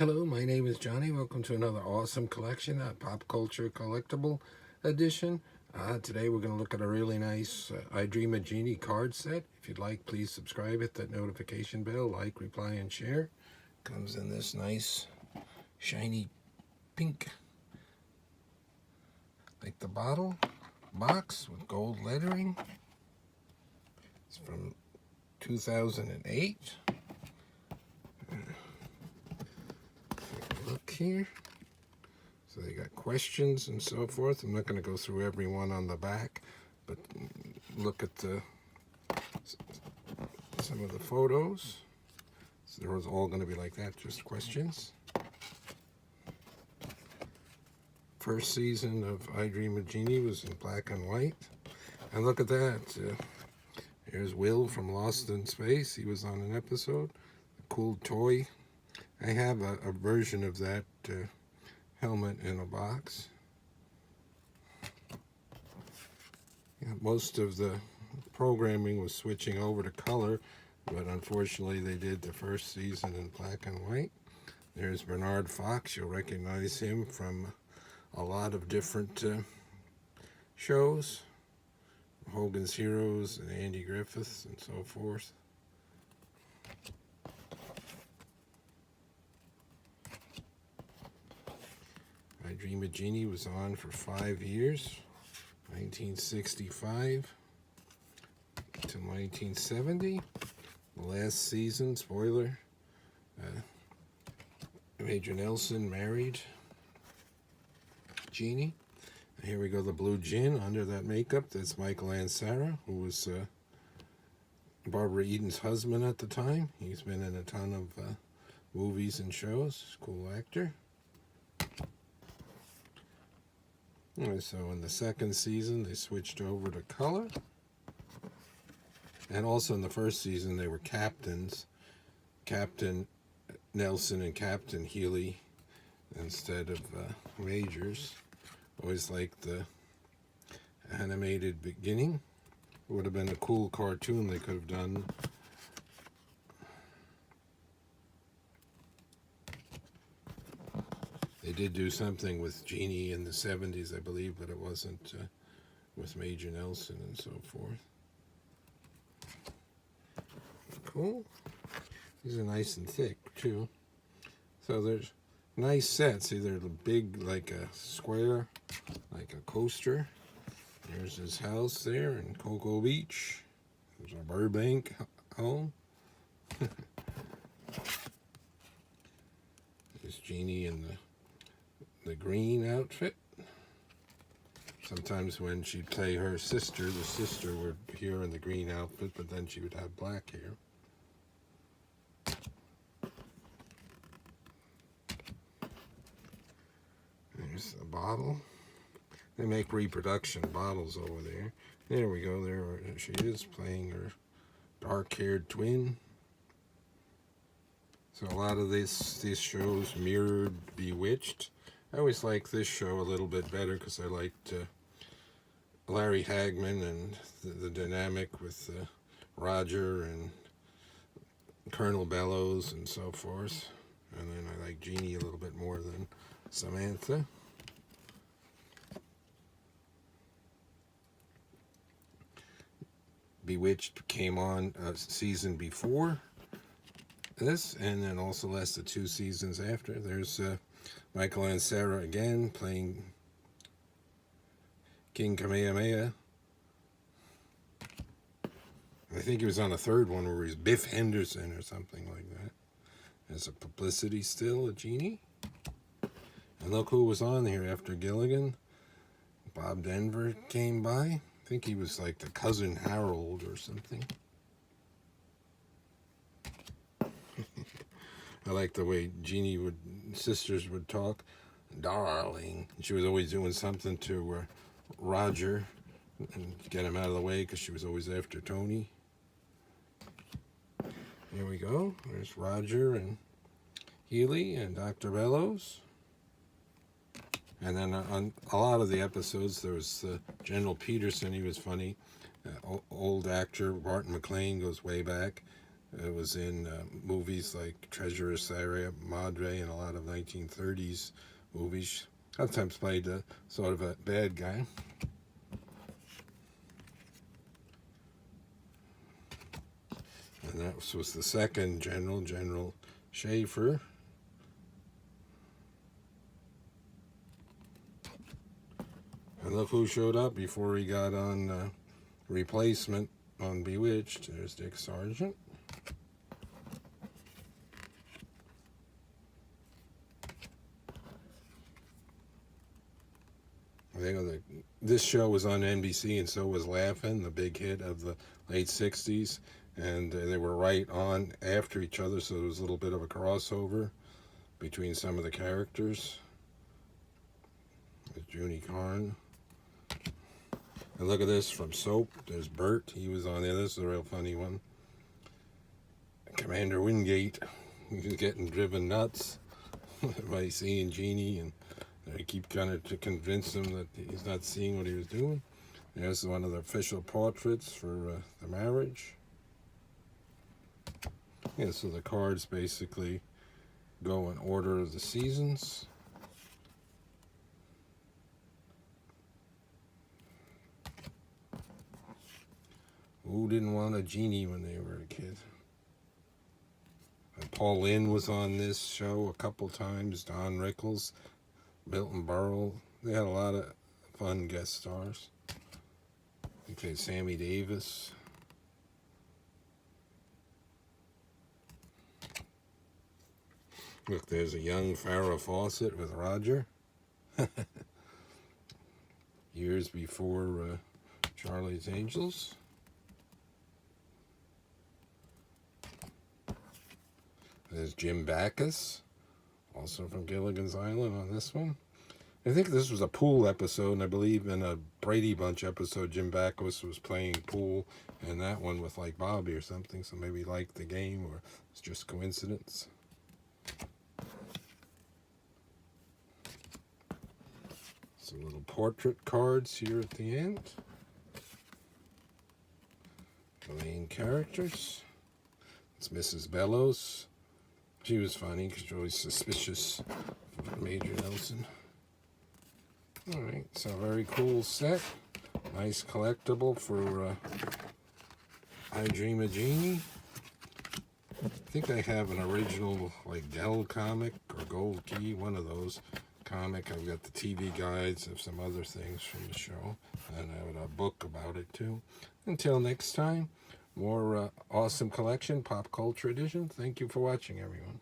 Hello, my name is Johnny. Welcome to another awesome collection, a pop culture collectible edition. Today we're going to look at a really nice I Dream of Jeannie card set. If you'd like, please subscribe, hit that notification bell, like, reply, and share. Comes in this nice shiny pink, like the bottle, box with gold lettering. It's from 2008. Look here. So they got questions and so forth. I'm not going to go through every one on the back, but look at some of the photos. So they're all going to be like that, just questions. First season of I Dream of Jeannie was in black and white. And look at that. Here's Will from Lost in Space. He was on an episode. A cool toy. I have a version of that helmet in a box. Yeah, most of the programming was switching over to color, but unfortunately they did the first season in black and white. There's Bernard Fox. You'll recognize him from a lot of different shows. Hogan's Heroes and Andy Griffiths and so forth. I Dream of Jeannie was on for 5 years, 1965 to 1970. The last season, spoiler, Major Nelson married Jeannie. And here we go, the blue gin under that makeup. That's Michael Ansara, who was Barbara Eden's husband at the time. He's been in a ton of movies and shows. Cool actor. So in the second season, they switched over to color. And also in the first season, they were captains. Captain Nelson and Captain Healy instead of majors. Always liked the animated beginning. It would have been a cool cartoon they could have done. They did do something with Jeannie in the 70s, I believe, but it wasn't with Major Nelson and so forth. Cool. These are nice and thick, too. So there's nice sets. Either big, like a square, like a coaster. There's his house there in Cocoa Beach. There's our Burbank home. There's Jeannie in the green outfit. Sometimes when she'd play her sister, the sister would appear in the green outfit, but then she would have black hair. There's the bottle. They make reproduction bottles over there. There we go. There she is playing her dark-haired twin. So a lot of these shows mirrored Bewitched. I always liked this show a little bit better because I liked Larry Hagman and the dynamic with Roger and Colonel Bellows and so forth. And then I like Jeannie a little bit more than Samantha. Bewitched came on a season before this, and then also lasted 2 seasons after. There's Michael Ansara again playing King Kamehameha. I think he was on a third one where he was Biff Henderson or something like that. As a publicity still, a Jeannie. And look who was on here after Gilligan. Bob Denver came by. I think he was like the cousin Harold or something. I like the way sisters would talk. Darling. She was always doing something to Roger and get him out of the way because she was always after Tony. Here we go. There's Roger and Healy and Dr. Bellows. And then on a lot of the episodes, there was General Peterson. He was funny. Old actor Barton McLean goes way back. It was in movies like Treasure of Sierra Madre and a lot of 1930s movies. Sometimes played sort of a bad guy. And that was the second general, General Schaefer. And look who showed up before he got on replacement on Bewitched. There's Dick Sargent. This show was on NBC, and so was Laugh-In, the big hit of the late 60s. And they were right on after each other, so there was a little bit of a crossover between some of the characters. There's Junie Carn. And look at this from Soap. There's Bert. He was on there. This is a real funny one. Commander Wingate. He was getting driven nuts by seeing Jeannie, and they keep trying to convince him that he's not seeing what he was doing. There's one of the official portraits for the marriage. Yeah, so the cards basically go in order of the seasons. Who didn't want a Jeannie when they were a kid? And Paul Lynde was on this show a couple times. Don Rickles, Milton Berle. They had a lot of fun guest stars. Okay, Sammy Davis. Look, there's a young Farrah Fawcett with Roger. Years before Charlie's Angels. There's Jim Backus, also from Gilligan's Island on this one. I think this was a pool episode, and I believe in a Brady Bunch episode, Jim Backus was playing pool, and that one with like Bobby or something, so maybe he liked the game, or it's just coincidence. Some little portrait cards here at the end. The main characters. It's Mrs. Bellows. She was funny because she's always suspicious of Major Nelson. Alright, so very cool set. Nice collectible for I Dream of Jeannie. I think I have an original like Dell comic or Gold Key, one of those comic. I've got the TV guides of some other things from the show, and I have a book about it too. Until next time, more awesome collection, pop culture edition. Thank you for watching, everyone.